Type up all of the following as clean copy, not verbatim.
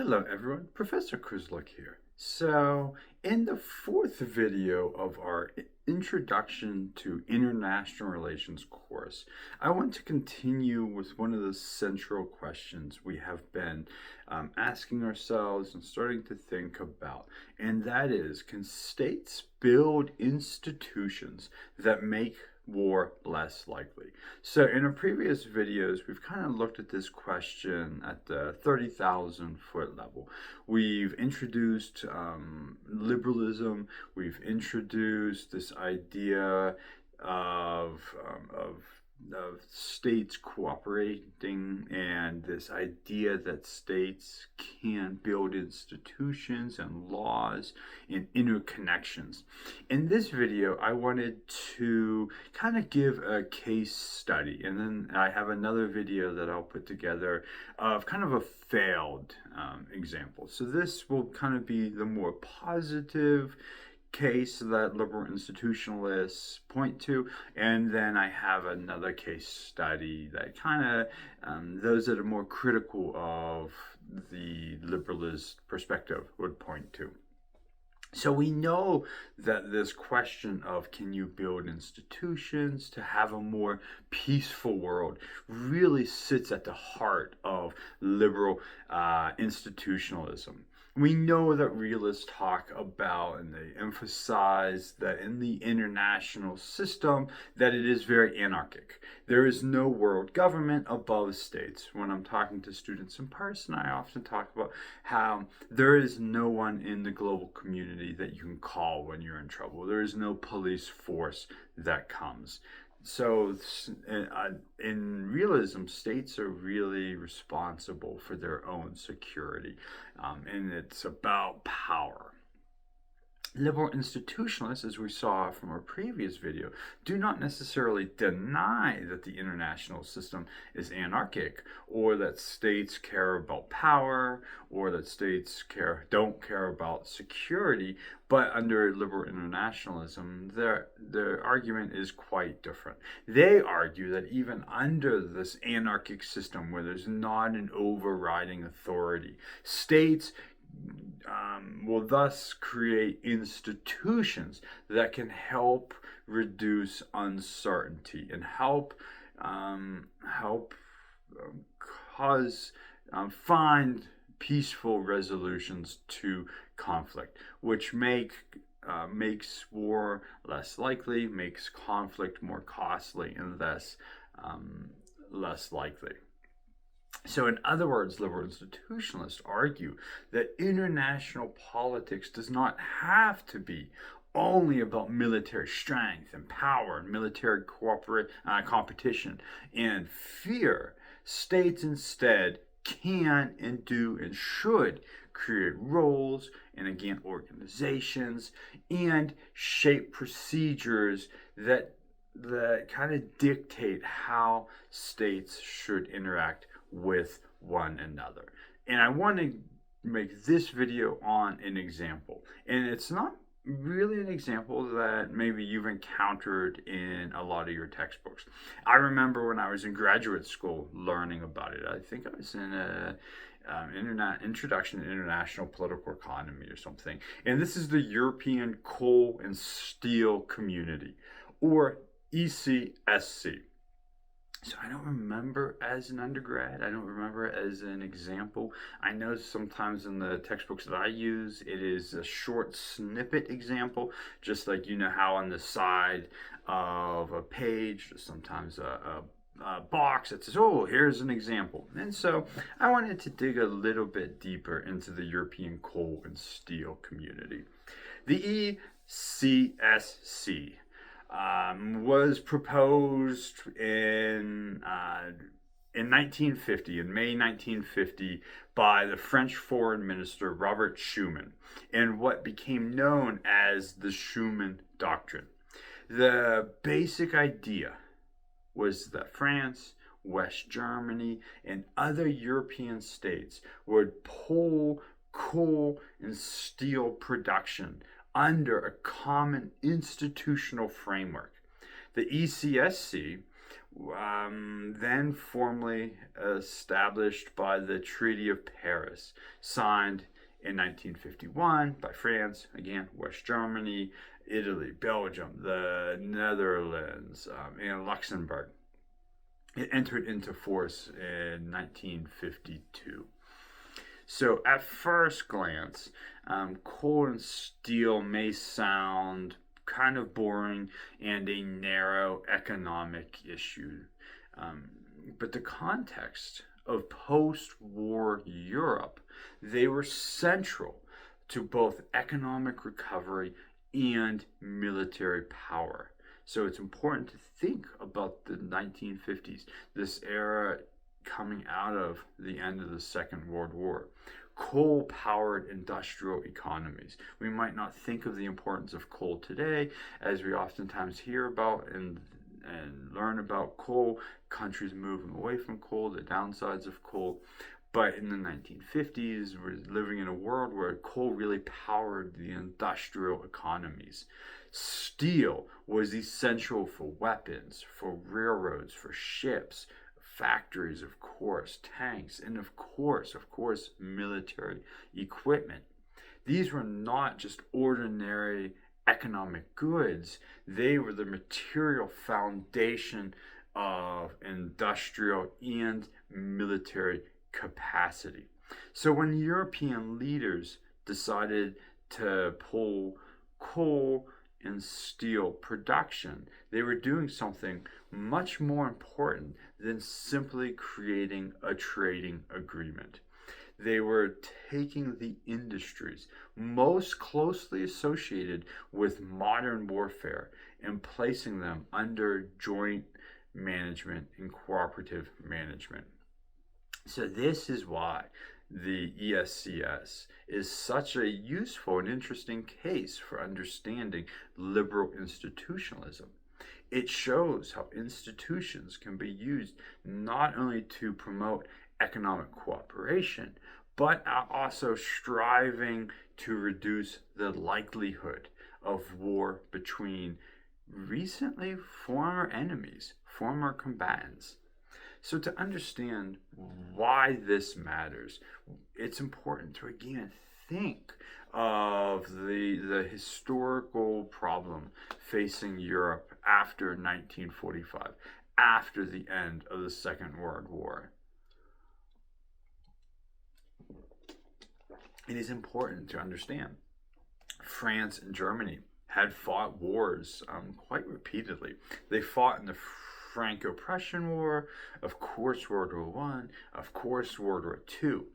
Hello everyone, Professor Kuzluk here. So, in the fourth video of our Introduction to International Relations course, I want to continue with one of the central questions we have been asking ourselves and starting to think about, and that is, can states build institutions that make war less likely? So in our previous videos, we've kind of looked at this question at the 30,000 foot level. We've introduced liberalism. We've introduced this idea of states cooperating and this idea that states can build institutions and laws and interconnections. In this video, I wanted to kind of give a case study, and then I have another video that I'll put together of kind of a failed example. So this will kind of be the more positive case that liberal institutionalists point to, and then I have another case study that kind of those that are more critical of the liberalist perspective would point to. So we know that this question of can you build institutions to have a more peaceful world really sits at the heart of liberal institutionalism. We know that realists talk about and they emphasize that in the international system that it is very anarchic. There is no world government above states. When I'm talking to students in person, I often talk about how there is no one in the global community that you can call when you're in trouble. There is no police force that comes. So in realism, states are really responsible for their own security, and it's about power. Liberal institutionalists, as we saw from our previous video, do not necessarily deny that the international system is anarchic, or that states care about power, or that states don't care about security. But under liberal internationalism, their argument is quite different. They argue that even under this anarchic system where there's not an overriding authority, states will thus create institutions that can help reduce uncertainty and help cause find peaceful resolutions to conflict, which makes war less likely, makes conflict more costly, and thus less likely. So, in other words, liberal institutionalists argue that international politics does not have to be only about military strength and power and military competition and fear. States instead can and do and should create roles and again organizations and shape procedures that kind of dictate how states should interact with one another. And I want to make this video on an example. And it's not really an example that maybe you've encountered in a lot of your textbooks. I remember when I was in graduate school learning about it. I think I was in a Introduction to International Political Economy or something. And this is the European Coal and Steel Community, or ECSC. So I don't remember as an undergrad. I don't remember as an example. I know sometimes in the textbooks that I use, it is a short snippet example, just like you know how on the side of a page, sometimes a box that says, oh, here's an example. And so I wanted to dig a little bit deeper into the European coal and steel community. The ECSC was proposed in 1950, in May 1950, by the French Foreign Minister Robert Schuman, in what became known as the Schuman Doctrine. The basic idea was that France, West Germany, and other European states would pull coal and steel production under a common institutional framework. The ECSC then formally established by the Treaty of Paris, signed in 1951 by France, again, West Germany, Italy, Belgium, the Netherlands, and Luxembourg. It entered into force in 1952. So, at first glance, coal and steel may sound kind of boring and a narrow economic issue. Um, but the context of post war Europe, they were central to both economic recovery and military power. So it's important to think about the 1950s, this era coming out of the end of the Second World War. Coal powered industrial economies. We might not think of the importance of coal today, as we oftentimes hear about and learn about coal, countries moving away from coal, the downsides of coal. But in the 1950s, we're living in a world where coal really powered the industrial economies. Steel was essential for weapons, for railroads, for ships, factories, of course, tanks, and of course, military equipment. These were not just ordinary economic goods, they were the material foundation of industrial and military capacity. So when European leaders decided to pull coal and steel production, they were doing something much more important than simply creating a trading agreement. They were taking the industries most closely associated with modern warfare and placing them under joint management and cooperative management. So this is why the ESCS is such a useful and interesting case for understanding liberal institutionalism. It shows how institutions can be used not only to promote economic cooperation, but are also striving to reduce the likelihood of war between recently former enemies, former combatants. So, to understand why this matters, it's important to again think of the historical problem facing Europe after 1945, after the end of the Second World War. It is important to understand France and Germany had fought wars quite repeatedly. They fought in the Franco-Prussian War, of course World War One, of course World War Two.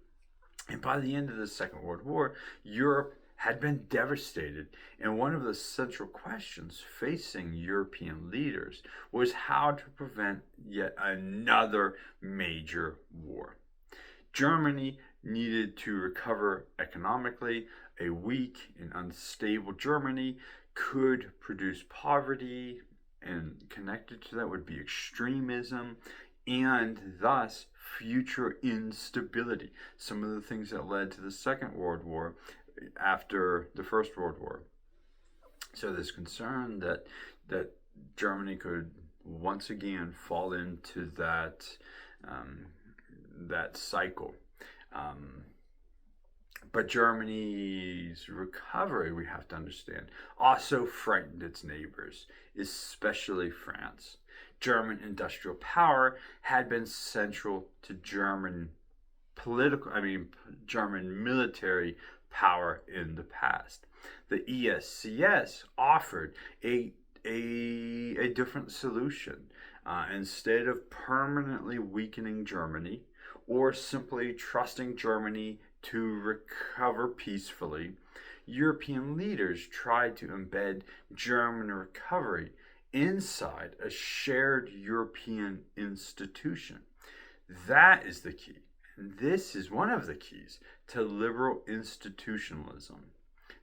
And by the end of the Second World War, Europe had been devastated, and one of the central questions facing European leaders was how to prevent yet another major war. Germany needed to recover economically. A weak and unstable Germany could produce poverty, and connected to that would be extremism and thus future instability. Some of the things that led to the Second World War after the First World War. So this concern that Germany could once again fall into that cycle. But Germany's recovery, we have to understand, also frightened its neighbors, especially France. German industrial power had been central to German military power in the past. The ESCS offered a different solution. Instead of permanently weakening Germany or simply trusting Germany to recover peacefully, European leaders tried to embed German recovery inside a shared European institution. That is the key. This is one of the keys to liberal institutionalism.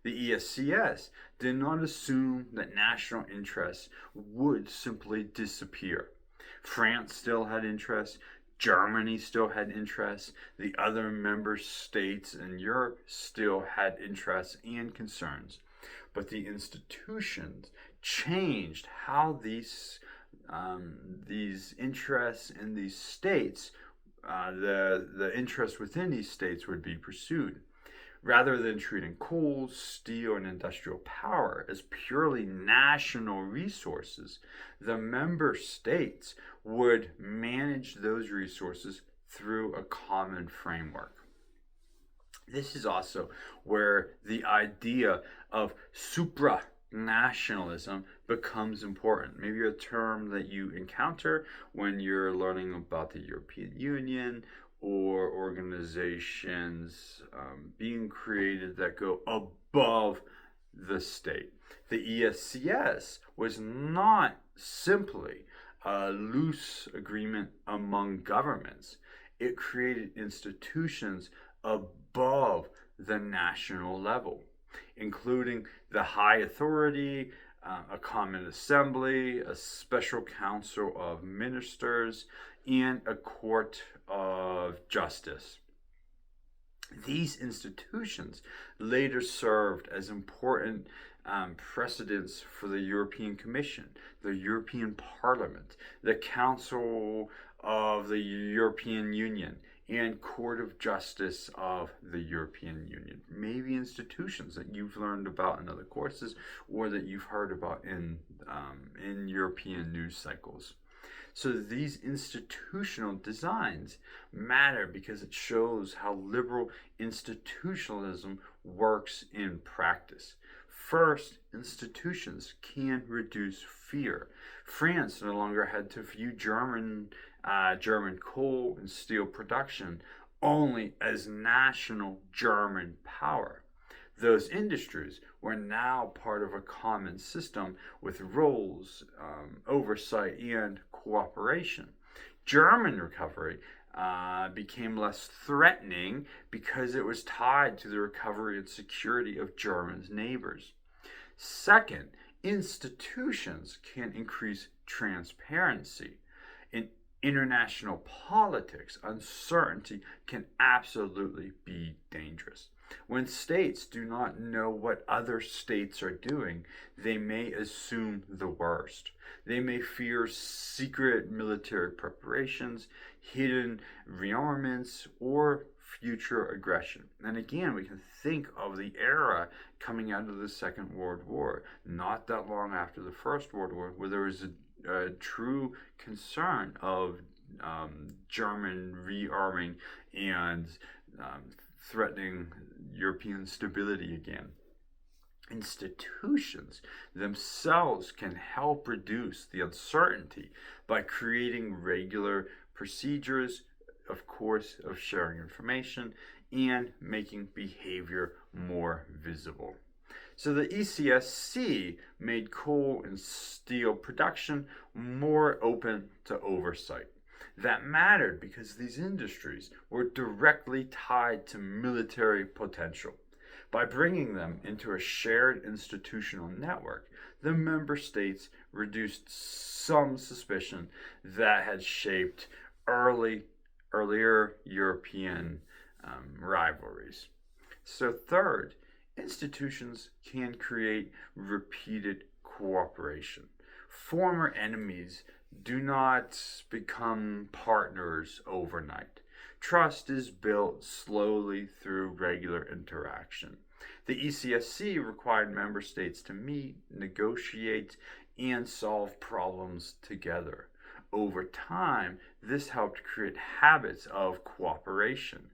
The ESCS did not assume that national interests would simply disappear. France still had interests, Germany still had interests, the other member states in Europe still had interests and concerns. But the institutions changed how these these interests in these states, the interest within these states would be pursued. Rather than treating coal, steel, and industrial power as purely national resources, the member states would manage those resources through a common framework. This is also where the idea of supranationalism becomes important. Maybe a term that you encounter when you're learning about the European Union or organizations being created that go above the state. The ESCS was not simply a loose agreement among governments. It created institutions above the national level, including the high authority, a common assembly, a special council of ministers, and a court of justice. These institutions later served as important precedents for the European Commission, the European Parliament, the Council of the European Union, and Court of Justice of the European Union. Maybe institutions that you've learned about in other courses or that you've heard about in European news cycles. So these institutional designs matter because it shows how liberal institutionalism works in practice. First, institutions can reduce fear. France no longer had to view German coal and steel production only as national German power. Those industries were now part of a common system with roles, oversight, and cooperation. German recovery became less threatening because it was tied to the recovery and security of Germany's neighbors. Second, institutions can increase transparency. In international politics, uncertainty can absolutely be dangerous. When states do not know what other states are doing, they may assume the worst. They may fear secret military preparations, hidden rearmaments, or future aggression. And again, we can think of the era coming out of the Second World War, not that long after the First World War, where there was a true concern of German rearming and threatening European stability again. Institutions themselves can help reduce the uncertainty by creating regular procedures, of course, of sharing information and making behavior more visible. So the ECSC made coal and steel production more open to oversight. That mattered because these industries were directly tied to military potential. By bringing them into a shared institutional network, the member states reduced some suspicion that had shaped earlier European rivalries. So third, institutions can create repeated cooperation. Former enemies do not become partners overnight. Trust is built slowly through regular interaction. The ECSC required member states to meet, negotiate, and solve problems together. Over time, this helped create habits of cooperation.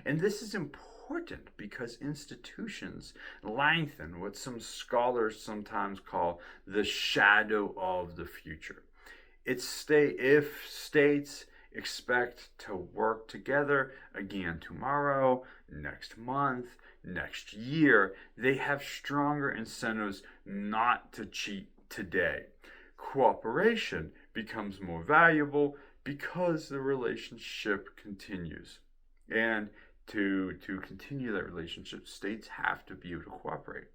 And this is important because institutions lengthen what some scholars sometimes call the shadow of the future. If states expect to work together again tomorrow, next month, next year, they have stronger incentives not to cheat today. Cooperation becomes more valuable because the relationship continues. And to continue that relationship, states have to be able to cooperate.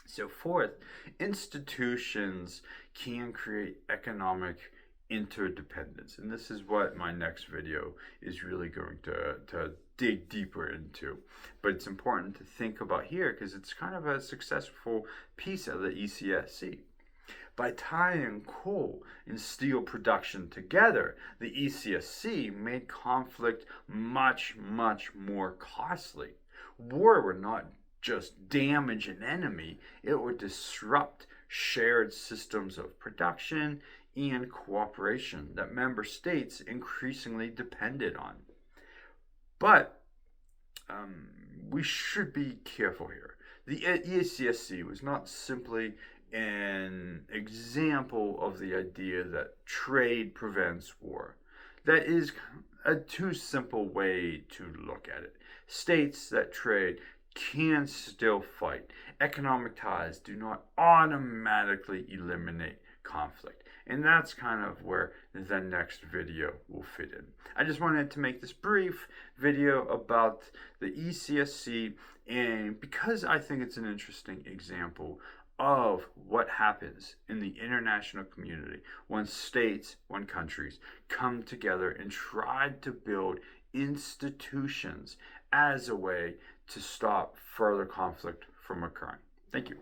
So fourth, institutions can create economic interdependence. And this is what my next video is really going to dig deeper into. But it's important to think about here because it's kind of a successful piece of the ECSC. By tying coal and steel production together, the ECSC made conflict much, much more costly. War would not just damage an enemy, it would disrupt shared systems of production and cooperation that member states increasingly depended on. But we should be careful here. The ECSC was not simply an example of the idea that trade prevents war. That is a too simple way to look at it. States that trade can still fight. Economic ties do not automatically eliminate conflict. And that's kind of where the next video will fit in. I just wanted to make this brief video about the ECSC, and because I think it's an interesting example of what happens in the international community when states, when countries come together and try to build institutions as a way to stop further conflict from occurring. Thank you.